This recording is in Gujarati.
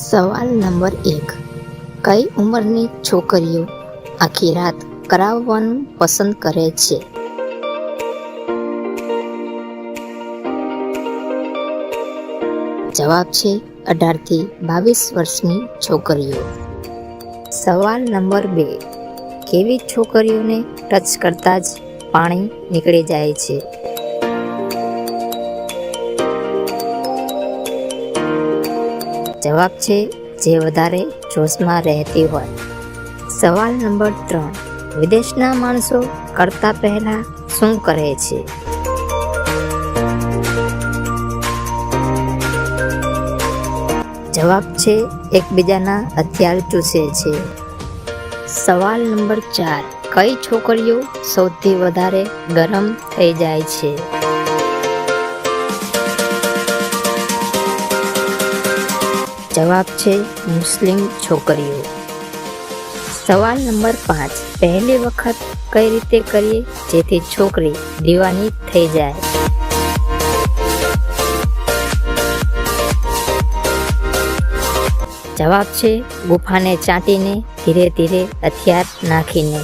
સવાલ નંબર 1. કઈ ઉંમરની છોકરીઓ આખી રાત કરાવવાનું પસંદ કરે છે? જવાબ છે 18 થી 22 વર્ષની છોકરીઓ. સવાલ નંબર 2. કેવી છોકરીઓને ટચ કરતા જ પાણી નીકળી જાય છે? જવાબ છે જે વધારે જોશમાં રહેતી હોય. સવાલ નંબર 3. વિદેશના માણસો કરતા પહેલા શું કરે છે? જવાબ છે એકબીજાના હથિયાર ચૂસે છે. સવાલ નંબર 4. કઈ છોકરીઓ સૌથી વધારે ગરમ થઈ જાય છે? જવાબ છે મુસ્લિમ છોકરીઓ. સવાલ નંબર 5. પહેલી વખત કઈ રીતે કરીએ જેથી છોકરી દીવાની થઈ જાય? જવાબ છે ગુફાને ચાટીને, ધીરે ધીરે હથિયાર નાખીને.